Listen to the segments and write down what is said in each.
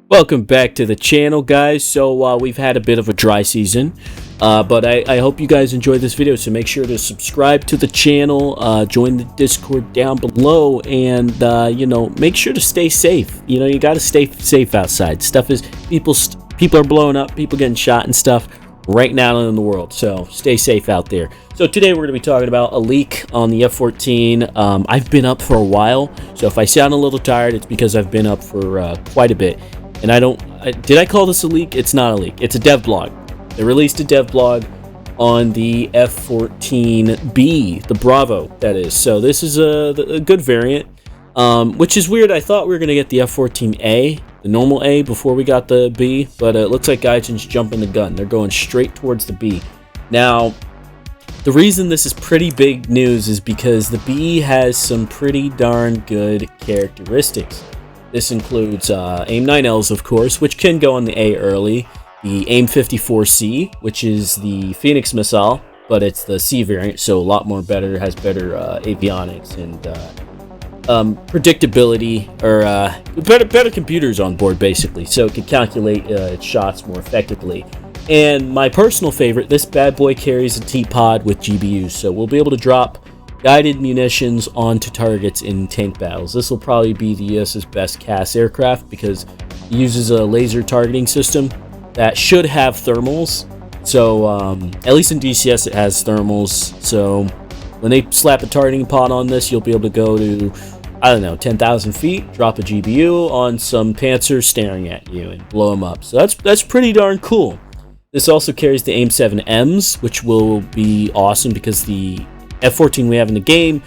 Welcome back to the channel, guys. So we've had a bit of a dry season, but I hope you guys enjoyed this video. So make sure to subscribe to the channel, join the Discord down below, and make sure to stay safe. You got to stay safe outside. Stuff is people are blowing up, people getting shot and stuff right now in the world. So stay safe out there. So today we're going to be talking about a leak on the F-14. I've been up for a while, so if I sound a little tired, it's because I've been up for quite a bit. And did I call this a leak? It's not a leak. It's a dev blog. They released a dev blog on the F-14B, the Bravo, that is. So this is a good variant, which is weird. I thought we were going to get the F-14A, the normal A, before we got the B, but it looks like Gaijin's jumping the gun. They're going straight towards the B. Now, the reason this is pretty big news is because the B has some pretty darn good characteristics. This includes AIM-9Ls, of course, which can go on the A early. The AIM-54C, which is the Phoenix missile, but it's the C variant, so a lot more better, has better avionics and predictability, or better computers on board, basically, so it can calculate its shots more effectively. And my personal favorite, this bad boy carries a T-pod with GBUs, so we'll be able to drop guided munitions onto targets in tank battles. This will probably be the US's best CAS aircraft because it uses a laser targeting system that should have thermals. So at least in DCS it has thermals. So when they slap a targeting pod on this, you'll be able to go to, I don't know, 10,000 feet, drop a GBU on some Panzers staring at you and blow them up. So that's pretty darn cool. This also carries the AIM-7Ms, which will be awesome because the F-14 we have in the game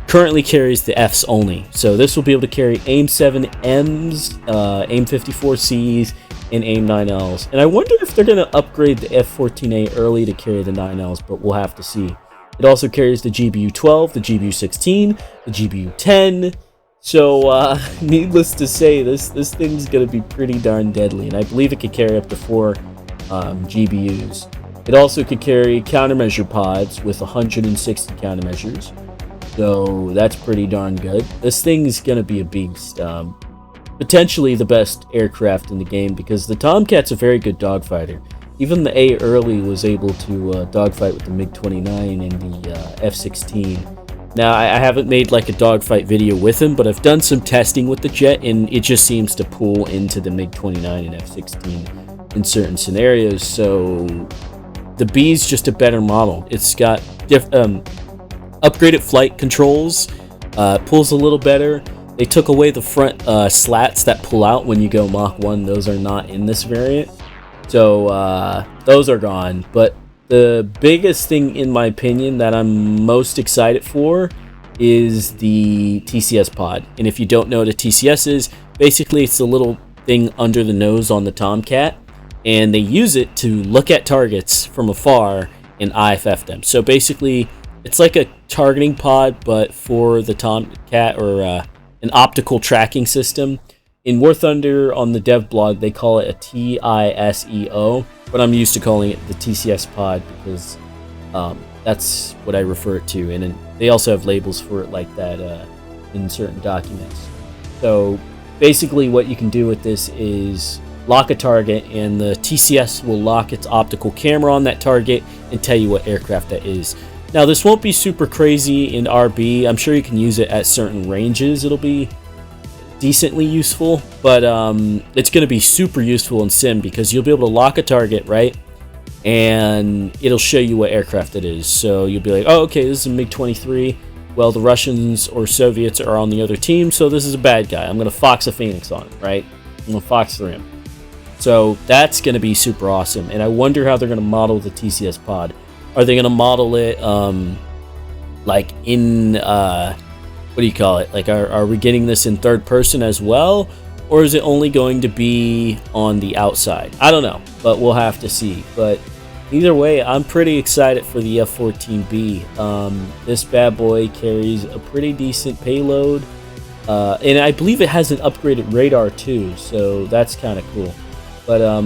currently carries the Fs only. So this will be able to carry AIM-7Ms, AIM-54Cs, and AIM-9Ls. And I wonder if they're going to upgrade the F-14A early to carry the 9Ls, but we'll have to see. It also carries the GBU-12, the GBU-16, the GBU-10. So needless to say, this thing's going to be pretty darn deadly. And I believe it could carry up to 4 GBUs. It also could carry countermeasure pods with 160 countermeasures, so that's pretty darn good. This thing's going to be a beast. Potentially the best aircraft in the game because the Tomcat's a very good dogfighter. Even the A early was able to dogfight with the MiG-29 and the F-16. Now, I haven't made like a dogfight video with him, but I've done some testing with the jet, and it just seems to pull into the MiG-29 and F-16 in certain scenarios, so the B is just a better model. It's got upgraded flight controls, pulls a little better. They took away the front slats that pull out when you go Mach 1. Those are not in this variant. So those are gone. But the biggest thing, in my opinion, that I'm most excited for is the TCS pod. And if you don't know what a TCS is, basically it's the little thing under the nose on the Tomcat. And they use it to look at targets from afar and IFF them. So basically, it's like a targeting pod, but for the Tomcat, or an optical tracking system. In warthunder, on the dev blog, they call it a TISEO, but I'm used to calling it the TCS pod because that's what I refer it to. And they also have labels for it like that in certain documents. So basically, what you can do with this is lock a target, and the TCS will lock its optical camera on that target and tell you what aircraft that is. Now, this won't be super crazy in RB. I'm sure you can use it at certain ranges. It'll be decently useful, but it's going to be super useful in Sim because you'll be able to lock a target, right? And it'll show you what aircraft it is. So you'll be like, oh, okay, this is a MiG-23. Well, the Russians or Soviets are on the other team, so this is a bad guy. I'm going to Fox a Phoenix on it, right? I'm going to Fox through him. So that's going to be super awesome. And I wonder how they're going to model the TCS pod. Are they going to model it like in, what do you call it? Like, are we getting this in third person as well? Or is it only going to be on the outside? I don't know, but we'll have to see. But either way, I'm pretty excited for the F-14B. This bad boy carries a pretty decent payload. And I believe it has an upgraded radar too, so that's kind of cool. But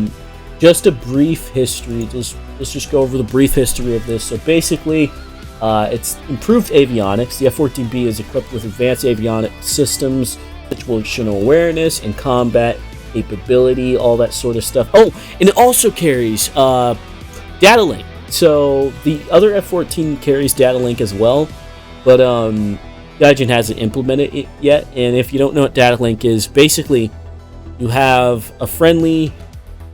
just a brief history, let's just go over the brief history of this. So basically, it's improved avionics. The F-14B is equipped with advanced avionics systems, situational awareness, and combat capability, all that sort of stuff. Oh, and it also carries data link. So the other F-14 carries data link as well, but Gaijin hasn't implemented it yet. And if you don't know what data link is, basically you have a friendly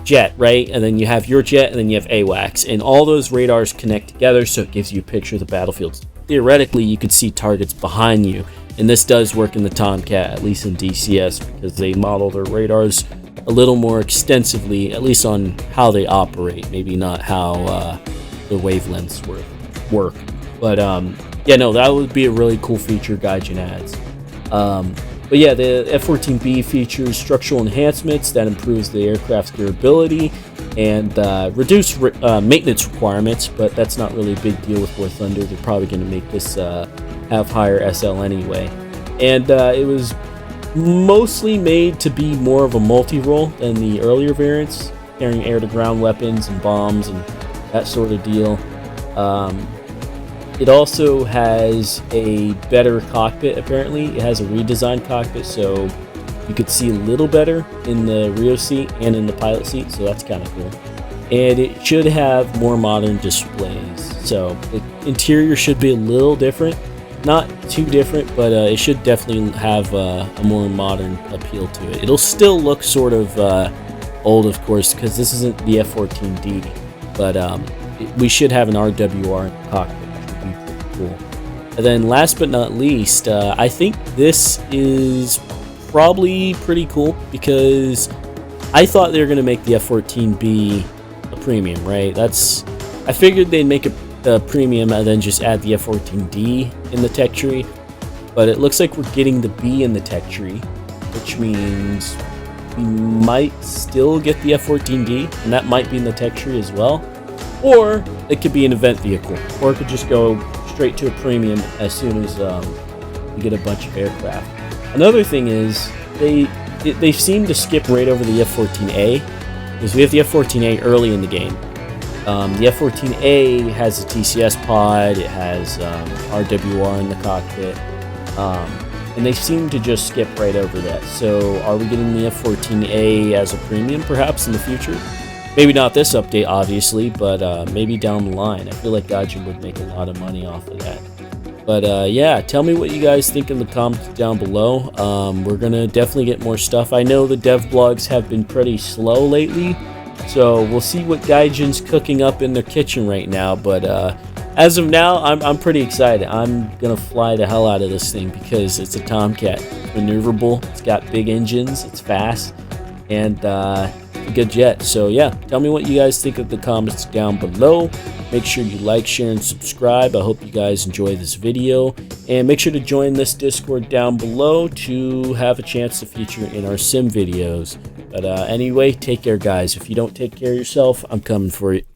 jet, right? And then you have your jet, and then you have AWACS, and all those radars connect together, so it gives you a picture of the battlefield. Theoretically, you could see targets behind you, and this does work in the Tomcat, at least in DCS, because they model their radars a little more extensively, at least on how they operate, maybe not how the wavelengths work. But yeah, no, that would be a really cool feature Gaijin adds. But yeah, the F-14B features structural enhancements that improves the aircraft's durability and reduce maintenance requirements, but that's not really a big deal with War Thunder. They're probably going to make this have higher SL anyway. And it was mostly made to be more of a multi-role than the earlier variants, carrying air-to-ground weapons and bombs and that sort of deal. It also has a better cockpit, apparently. It has a redesigned cockpit, so you could see a little better in the Rio seat and in the pilot seat, so that's kind of cool. And it should have more modern displays. So the interior should be a little different. Not too different, but it should definitely have a more modern appeal to it. It'll still look sort of old, of course, because this isn't the F-14D, but we should have an RWR in the cockpit. Cool. And then last but not least, I think this is probably pretty cool because I thought they were going to make the F-14B a premium, right? I figured they'd make a premium and then just add the F-14D in the tech tree, but it looks like we're getting the B in the tech tree, which means we might still get the F-14D, and that might be in the tech tree as well, or it could be an event vehicle, or it could just go straight to a premium as soon as we get a bunch of aircraft. Another thing is they seem to skip right over the F-14A because we have the F-14A early in the game. The F-14A has a TCS pod, it has RWR in the cockpit, and they seem to just skip right over that. So are we getting the F-14A as a premium perhaps in the future? Maybe not this update, obviously, but maybe down the line. I feel like Gaijin would make a lot of money off of that. But yeah, tell me what you guys think in the comments down below. We're going to definitely get more stuff. I know the dev blogs have been pretty slow lately, so we'll see what Gaijin's cooking up in their kitchen right now. But as of now, I'm pretty excited. I'm going to fly the hell out of this thing because it's a Tomcat. It's maneuverable, it's got big engines, it's fast, and a good jet. So yeah, tell me what you guys think of the comments down below. Make sure you like, share, and subscribe. I hope you guys enjoy this video, and make sure to join this Discord down below to have a chance to feature in our sim videos. But anyway, take care guys. If you don't take care of yourself, I'm coming for you.